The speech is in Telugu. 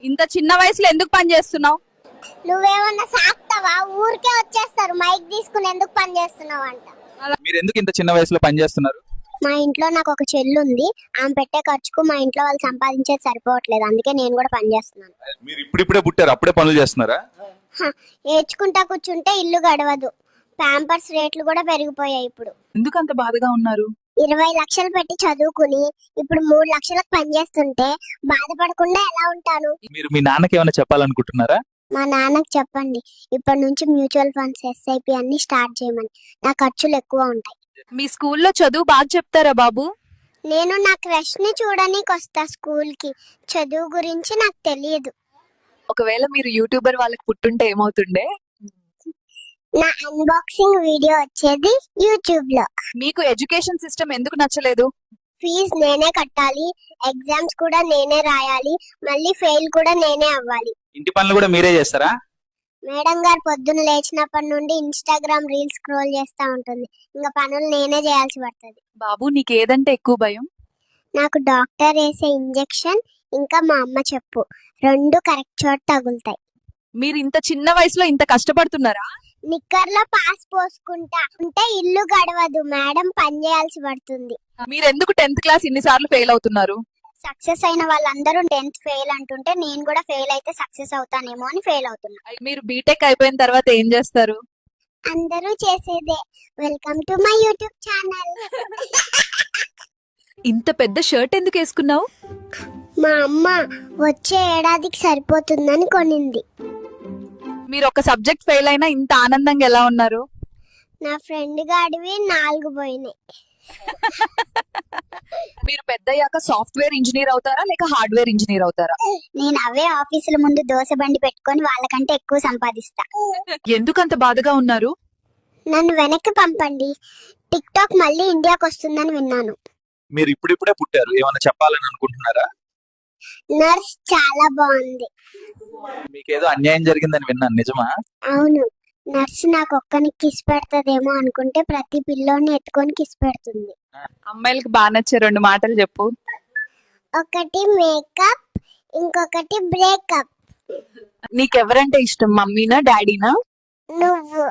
ఇంత చిన్న వయసులో ఎందుకు పని చేస్తున్నావు? నువ్వేమన్నా సాక్తావా? ఊరికే వచ్చేస్తారు మైక్ తీసుకుని ఎందుకు పని చేస్తున్నావు అంట. మీరు ఎందుకు ఇంత చిన్న వయసులో పని చేస్తున్నారు? మా ఇంట్లో నాకు ఒక చెల్లి ఉంది, ఆమె పెట్టే ఖర్చుకు మా ఇంట్లో వాళ్ళు సంపాదించేది సరిపోవట్లేదు, అందుకే నేను కూడా పని చేస్తున్నాను. మీరు ఇప్పుడిప్పుడే పుట్టారు, అప్పుడే పనులు చేస్తున్నారా? ఏడ్చుకుంటా కూర్చుంటే ఇల్లు గడవదు, ప్యాంపర్స్ రేట్లు కూడా పెరిగిపోయాయి. ఇప్పుడు ఎందుకు అంత బాధగా ఉన్నారు? 20 లక్షలు పెట్టి చదువుకుని ఇప్పుడు 3 లక్షలకు పని చేస్తుంటే బాధపడకుండా ఎలా ఉంటాను? మీరు మీ నాన్నకి ఏమైనా చెప్పాలనుకుంటున్నారా? మా నాన్నకు చెప్పండి, ఇప్పటి నుంచి మ్యూచువల్ ఫండ్స్, ఎస్ఐపి అన్ని స్టార్ట్ చేయమని. నా ఖర్చులు ఎక్కువ ఉంటాయి. మీ స్కూల్లో చదువు బాగా చెప్తారా బాబు? నేను నా క్రష్ ని చూడడానికి వస్తా స్కూల్ కి, చదువు గురించి నాకు తెలియదు. ఒకవేళ మీరు యూట్యూబర్ వాళ్ళకి పుట్టుంటే ఏమవుతుండే? నా అన్బాక్సింగ్ వీడియో వచ్చేది యూట్యూబ్ లో. మీకు ఎడ్యుకేషన్ సిస్టమ్ ఎందుకు నచ్చలేదు? ఫీజు నేనే కట్టాలి, ఎగ్జామ్స్ కూడా నేనే రాయాలి, మళ్ళీ ఫెయిల్ కూడా నేనే అవ్వాలి. ఇంటి పనులు కూడా మీరే చేస్తారా? మేడం గారు పొద్దున్న లేచినప్పటి నుండి ఇన్స్టాగ్రామ్ రీల్స్ స్క్రోల్ చేస్తా ఉంటుంది, ఇంకా పనులు నేనే చేయాల్సి పడుతుంది. బాబు నీకు ఏదంటే ఎక్కువ భయం? నాకు డాక్టర్ వేసే ఇంజెక్షన్, ఇంకా మా అమ్మ చెప్పు, రెండు కరెక్ట్ చోట తగులుతాయి. మీరు ఇంత చిన్న వయసులో ఇంత కష్టపడుతున్నారా? నిక్కర్లో పాస్ పోసుకుంటా ఉంటే ఇల్లు గడవదు, మేడం పని చేయాల్సి పడుతుంది. మీరు ఎందుకు 10th క్లాస్ ఇన్నిసార్లు ఫెయిల్ అవుతున్నారు? సక్సెస్ అయిన వాళ్ళందరూ 10th ఫెయిల్ అంటుంటే నేను కూడా ఫెయిల్ అయితే సక్సెస్ అవుతానేమో అని ఫెయిల్ అవుతున్నా. మీరు బీటెక్ అయిపోయిన తర్వాత ఏం చేస్తారు? అందరూ చేసేదే, welcome to my YouTube channel. ఇంత పెద్ద షర్ట్ ఎందుకు వేసుకున్నావు? మా అమ్మ వచ్చే ఏడాదికి సరిపోతుందని కొనింది. మీరు ఒక సబ్జెక్ట్ ఫెయిల్ అయినా ఇంత ఆనందంగా ఎలా ఉన్నారు? నా ఫ్రెండ్ గాడివి 4 పోయినాయి. మీరు పెద్దయ్యాక సాఫ్ట్వేర్ ఇంజనీర్ అవుతారా లేక హార్డ్వేర్ ఇంజనీర్ అవుతారా? నేను అవే ఆఫీసుల ముందు దోశ బండి పెట్టుకొని వాళ్ళకంటే ఎక్కువ సంపాదిస్తా. ఎందుకు అంత బాధగా ఉన్నారు? నన్ను వెనక్కి పంపండి, టిక్ టాక్ మళ్ళీ ఇండియాకి వస్తుందని విన్నాను. మీరు ఇప్పుడిప్పుడే పుట్టారు, ఏమైనా చెప్పాలని అనుకుంటున్నారా? నర్స్ చాలా బాగుంది. మీకేదో అన్యాయం జరిగిందని విన్నాను, నిజమా? అవును, నర్స్ నాకు ఒక్కనికి కిస్ పెడతదేమో అనుకుంటే ప్రతి పిల్లోని ఎత్తుకొని కిస్ పెడుతుంది. అమ్మాయిలకి బాగా నచ్చే 2 మాటలు చెప్పు. ఒకటి మేకప్, ఇంకొకటి బ్రేకప్. నీకెవరంటే ఇష్టం, మమ్మీనా డాడీనా? నువ్వు.